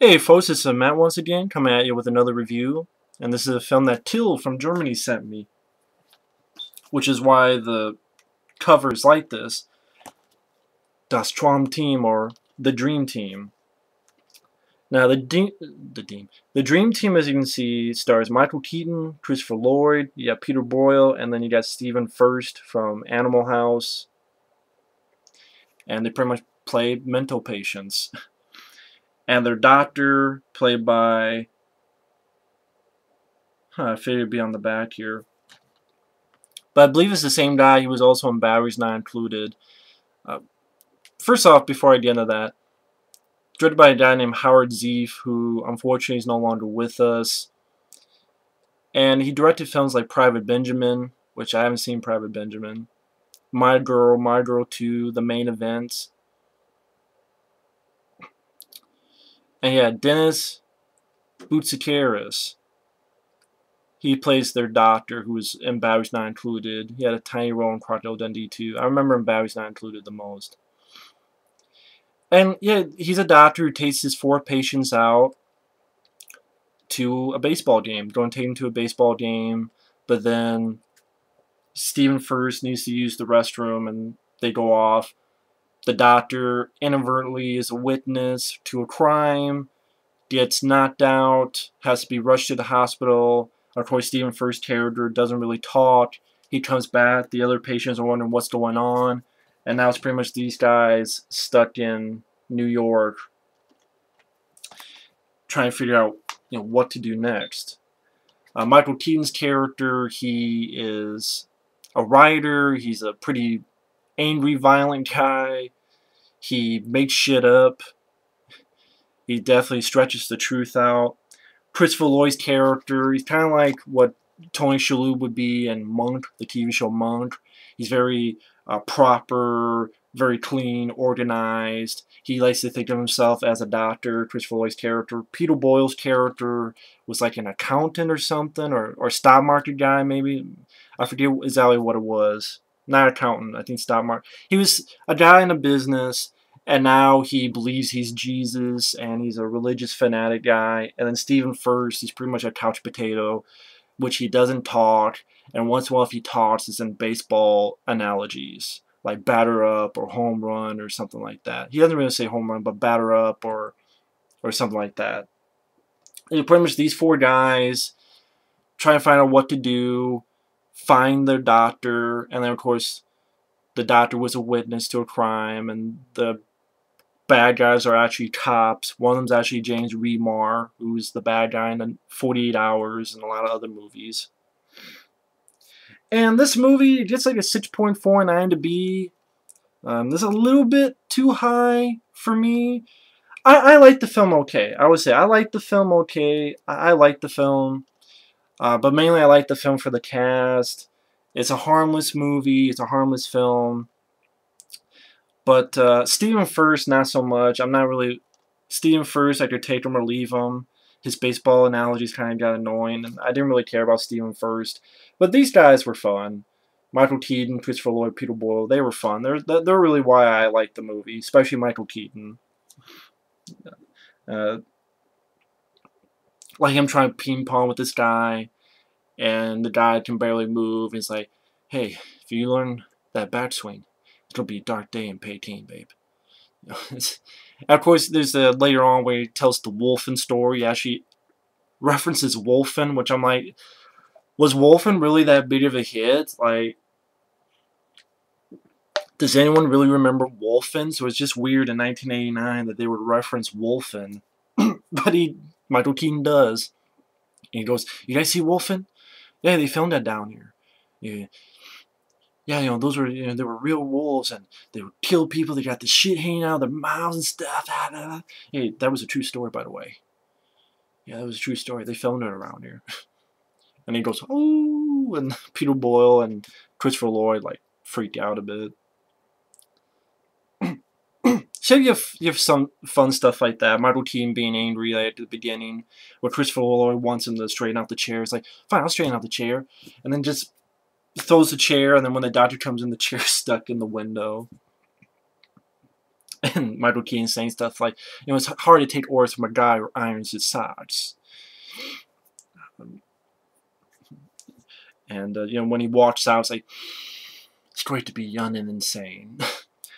Hey folks, it's Matt once again, coming at you with another review. And this is a film that Till from Germany sent me, which is why the cover is like this. Das Traumteam, or The Dream Team. Now, the Dream Team, as you can see, stars Michael Keaton, Christopher Lloyd, you got Peter Boyle, and then you got Stephen Furst from Animal House. And they pretty much play mental patients. And their doctor, played by... I figured it'd be on the back here. But I believe it's the same guy. He was also in Batteries Not Included. First off, before I get into that, directed by a guy named Howard Zieff, who unfortunately is no longer with us. And he directed films like Private Benjamin, which I haven't seen Private Benjamin. My Girl 2, The Main Event. And yeah, Dennis Boutsikaris. He plays their doctor, who was in Batteries Not Included. He had a tiny role in Crocodile Dundee too. I remember in Batteries Not Included the most. And yeah, he's a doctor who takes his 4 patients out to a baseball game. Going to take them to a baseball game, but then Stephen Furst needs to use the restroom, and they go off. The doctor inadvertently is a witness to a crime, gets knocked out, has to be rushed to the hospital. Of course, Stephen Furst's character doesn't really talk. He comes back. The other patients are wondering what's going on. And now it's pretty much these guys stuck in New York trying to figure out, what to do next. Michael Keaton's character, he is a writer. He's a pretty angry, violent guy. He makes shit up. He definitely stretches the truth out. Christopher Lloyd's character, he's kind of like what Tony Shalhoub would be in Monk, the TV show Monk. He's very proper, very clean, organized. He likes to think of himself as a doctor, Christopher Lloyd's character. Peter Boyle's character was like an accountant or something, or stock market guy maybe. I forget exactly what it was. Not accountant, I think stock market. He was a guy in a business. And now he believes he's Jesus, and he's a religious fanatic guy. And then Stephen Furst, he's pretty much a couch potato, which he doesn't talk. And once in a while, if he talks, it's in baseball analogies, like batter up or home run or something like that. He doesn't really say home run, but batter up or something like that. And pretty much these 4 guys try to find out what to do, find their doctor, and then of course the doctor was a witness to a crime, and the bad guys are actually cops. One of them's actually James Remar, who's the bad guy in 48 Hours and a lot of other movies. And this movie gets like a 6.4 on IMDb. This is a little bit too high for me. I like the film okay. I would say I like the film okay. I like the film. But mainly I like the film for the cast. It's a harmless movie. It's a harmless film. But Stephen Furst, not so much. I'm not really... Stephen Furst, I could take him or leave him. His baseball analogies kind of got annoying, and I didn't really care about Stephen Furst. But these guys were fun. Michael Keaton, Christopher Lloyd, Peter Boyle, they were fun. They're really why I like the movie, especially Michael Keaton. Like him trying to ping pong with this guy, and the guy can barely move. He's like, hey, if you learn that backswing, it'll be a dark day in Peking, babe. Of course, there's later on where he tells the Wolfen story. He actually references Wolfen, which I'm like, was Wolfen really that big of a hit? Like, does anyone really remember Wolfen? So it's just weird in 1989 that they would reference Wolfen. But Michael Keaton does. And he goes, you guys see Wolfen? Yeah, they filmed that down here. Yeah. Yeah, those were, they were real wolves, and they would kill people. They got the shit hanging out of their mouths and stuff. Hey, that was a true story, by the way. Yeah, that was a true story. They filmed it around here. And he goes, oh, and Peter Boyle and Christopher Lloyd, like, freaked out a bit. So you have some fun stuff like that. Michael Keaton being angry at the beginning, where Christopher Lloyd wants him to straighten out the chair. It's like, fine, I'll straighten out the chair. And then just throws the chair, and then when the doctor comes in, the chair's stuck in the window. And Michael Keaton saying stuff like, it's hard to take orders from a guy who irons his socks. And, when he walks out, it's like, it's great to be young and insane.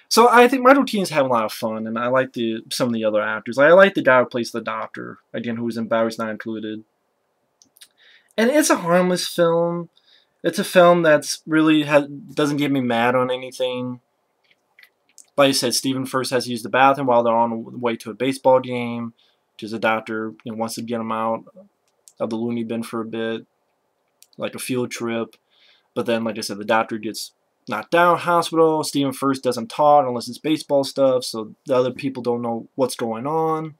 So I think Michael Keaton's having a lot of fun, and I like some of the other actors. I like the guy who plays the doctor, again, who was in Batteries Not Included. And it's a harmless film. It's a film that's really doesn't get me mad on anything. Like I said, Stephen Furst has to use the bathroom while they're on the way to a baseball game, because the doctor wants to get him out of the loony bin for a bit, like a field trip. But then, like I said, the doctor gets knocked down, hospital. Stephen Furst doesn't talk unless it's baseball stuff, so the other people don't know what's going on.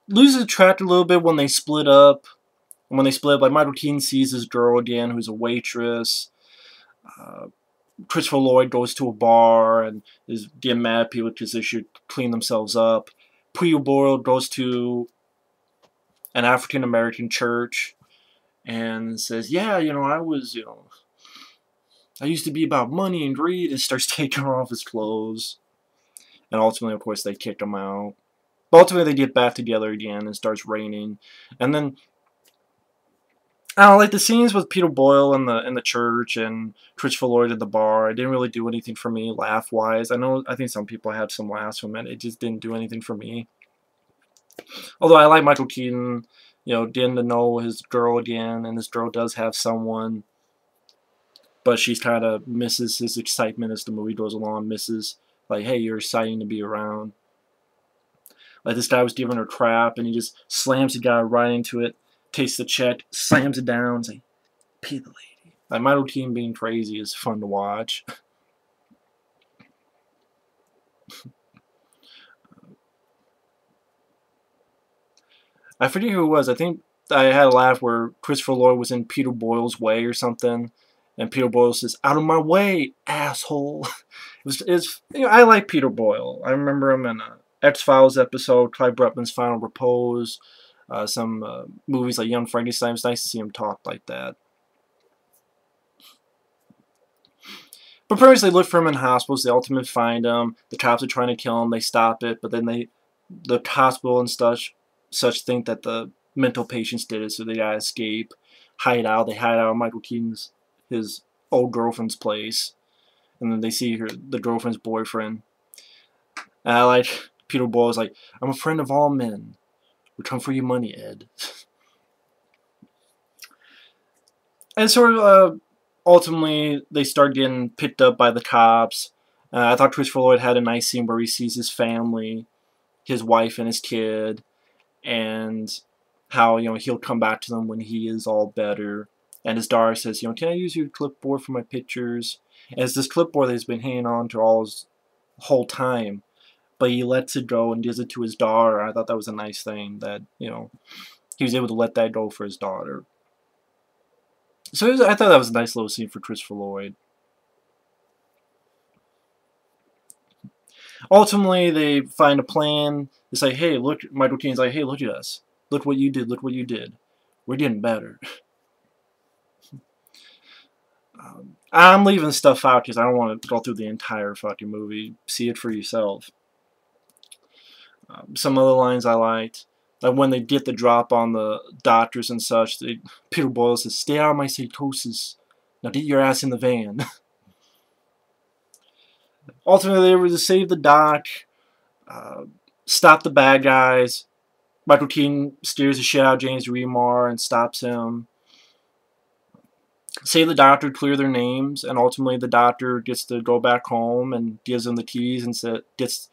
Loses track a little bit when they split up. And when they split up, like Michael Keaton sees his girl again, who's a waitress. Christopher Lloyd goes to a bar and is getting mad at people because they should clean themselves up. Peter Boyle goes to an African American church and says, yeah, I was, I used to be about money and greed, and starts taking off his clothes. And ultimately, of course, they kick him out. But ultimately, they get back together again and starts raining. And then, I don't like the scenes with Peter Boyle in the church and Christopher Lloyd at the bar. It didn't really do anything for me, laugh-wise. I think some people had some laughs from it. It just didn't do anything for me. Although I like Michael Keaton, getting to know his girl again, and this girl does have someone, but she's kind of misses his excitement as the movie goes along, misses, like, hey, you're exciting to be around. Like, this guy was giving her crap, and he just slams the guy right into it, takes the check, slams it down, and like, pay the lady. Like, Michael Keaton being crazy is fun to watch. I forget who it was. I think I had a laugh where Christopher Lloyd was in Peter Boyle's way or something, and Peter Boyle says, "Out of my way, asshole." I like Peter Boyle. I remember him in a X-Files episode, Clive Bruckman's Final Repose, some movies like Young Frankenstein. It's nice to see him talk like that. But pretty much they look for him in hospitals. They ultimately find him. The cops are trying to kill him. They stop it, but then the hospital and such think that the mental patients did it, so they gotta escape, hide out. They hide out at Michael Keaton's, his old girlfriend's place, and then they see the girlfriend's boyfriend. And I like Peter Boyle's like, "I'm a friend of all men. We come for your money, Ed." And sort of ultimately they start getting picked up by the cops. I thought Christopher Lloyd had a nice scene where he sees his family, his wife and his kid, and how he'll come back to them when he is all better. And his daughter says, "Can I use your clipboard for my pictures?" And it's this clipboard that he's been hanging on to all his whole time, but he lets it go and gives it to his daughter. I thought that was a nice thing that he was able to let that go for his daughter. So I thought that was a nice little scene for Christopher Lloyd. Ultimately, they find a plan. They say, "Hey, look," Michael Keaton's like, "Hey, look at us. Look what you did. Look what you did. We're getting better." I'm leaving stuff out because I don't want to go through the entire fucking movie. See it for yourself. Some other lines I liked. Like when they get the drop on the doctors and such, Peter Boyle says, "Stay out of my psychosis. Now get your ass in the van." Ultimately, they were to save the doc, stop the bad guys. Michael Keaton steers the shit out of James Remar and stops him. Save the doctor, clear their names, and ultimately the doctor gets to go back home and gives them the keys and gets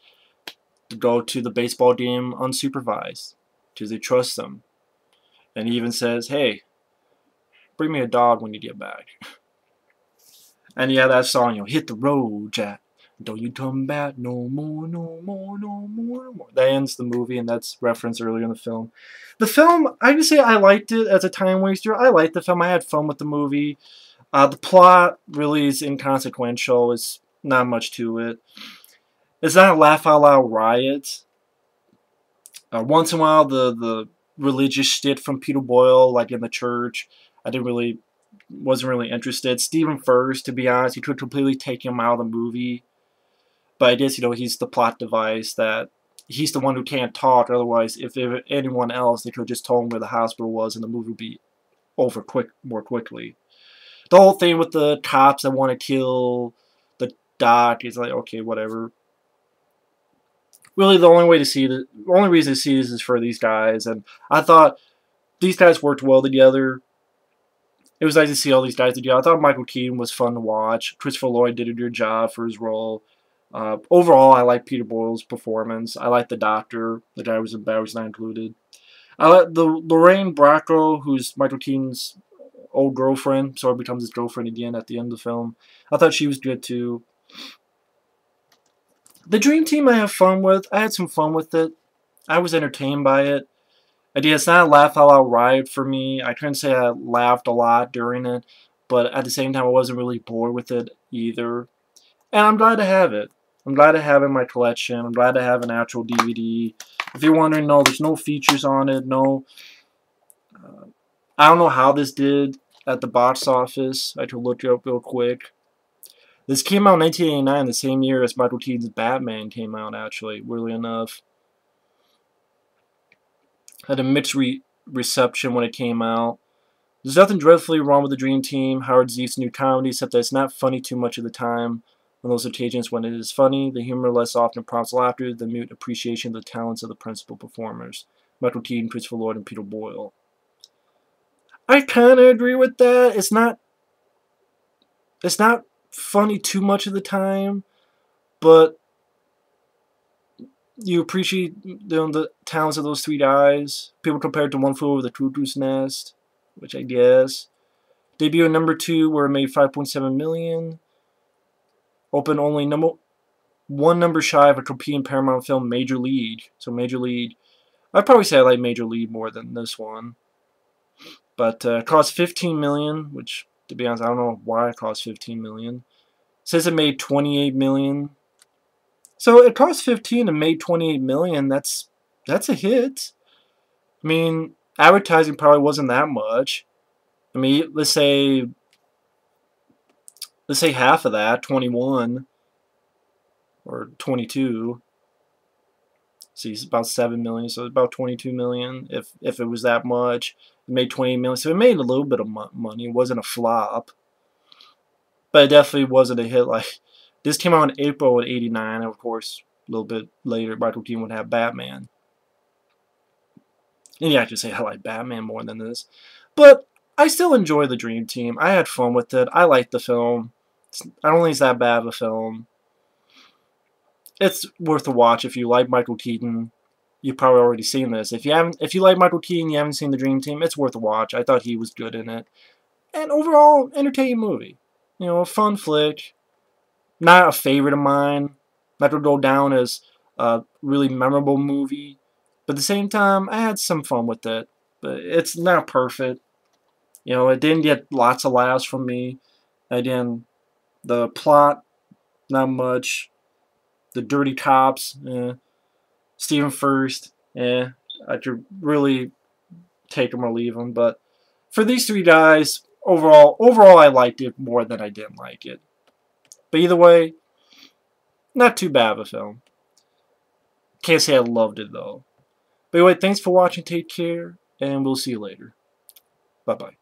to go to the baseball game unsupervised because they trust them. And he even says, "Hey, bring me a dog when you get back." And yeah, that song, "Hit the road, Jack. Don't you come back no more, no more, no more, no more." That ends the movie, and that's referenced earlier in the film. The film, I can say I liked it as a time waster. I liked the film. I had fun with the movie. The plot really is inconsequential. It's not much to it. It's not a laugh-out-loud riot. Once in a while, the religious shit from Peter Boyle, like in the church, I didn't really wasn't really interested. Stephen Furst, to be honest, you could completely take him out of the movie. But I guess, he's the plot device that he's the one who can't talk. Otherwise, if anyone else, they could have just told him where the hospital was and the movie would be over more quickly. The whole thing with the cops that want to kill the doc is like, okay, whatever. Really, the only reason to see this is for these guys, and I thought these guys worked well together. It was nice to see all these guys together. I thought Michael Keaton was fun to watch. Christopher Lloyd did a good job for his role. Overall, I like Peter Boyle's performance. I like the doctor. The guy was not included. I like the Lorraine Bracco, who's Michael Keaton's old girlfriend, sort of becomes his girlfriend again at the end of the film. I thought she was good too. The Dream Team I have fun with. I had some fun with it. I was entertained by it. It's not a laugh out loud ride for me. I couldn't say I laughed a lot during it, but at the same time I wasn't really bored with it either. And I'm glad to have it. I'm glad to have it in my collection. I'm glad to have an actual DVD. If you're wondering, no, there's no features on it. No, I don't know how this did at the box office. I could look it up real quick. This came out in 1989, the same year as Michael Keaton's Batman came out, actually, weirdly enough. Had a mixed reception when it came out. There's nothing dreadfully wrong with the Dream Team, Howard Zieff's new comedy, except that it's not funny too much of the time. On those occasions when it is funny, the humor less often prompts laughter than mute appreciation of the talents of the principal performers, Michael Keaton, Christopher Lloyd, and Peter Boyle. I kind of agree with that. It's not funny too much of the time, but you appreciate the talents of those three guys. People compare it to One Flew Over the Cuckoo's Nest, which I guess. Debut at number 2, where it made $5.7 million. Opened only one number shy of a competing Paramount film, Major League. So Major League, I'd probably say I like Major League more than this one. But it cost $15 million, which, to be honest, I don't know why it cost $15 million. It says it made $28 million. So it cost 15 and made 28 million. That's a hit. I mean, advertising probably wasn't that much. I mean, let's say half of that, 21 or 22. See, it's about 7 million, so it's about 22 million. If it was that much, it made 28 million. So it made a little bit of money. It wasn't a flop, but it definitely wasn't a hit. Like, this came out in April of '89, and of course, a little bit later, Michael Keaton would have Batman. And yeah, I could say I like Batman more than this. But I still enjoy the Dream Team. I had fun with it. I liked the film. I don't think it's that bad of a film. It's worth a watch if you like Michael Keaton. You've probably already seen this. If you like Michael Keaton, you haven't seen the Dream Team, it's worth a watch. I thought he was good in it. And overall, entertaining movie. A fun flick. Not a favorite of mine. Not to go down as a really memorable movie. But at the same time, I had some fun with it. But it's not perfect. It didn't get lots of laughs from me. Again, the plot, not much. The dirty cops, Stephen Furst, I could really take them or leave them. But for these three guys, overall I liked it more than I didn't like it. But either way, not too bad of a film. Can't say I loved it though. But anyway, thanks for watching. Take care, and we'll see you later. Bye-bye.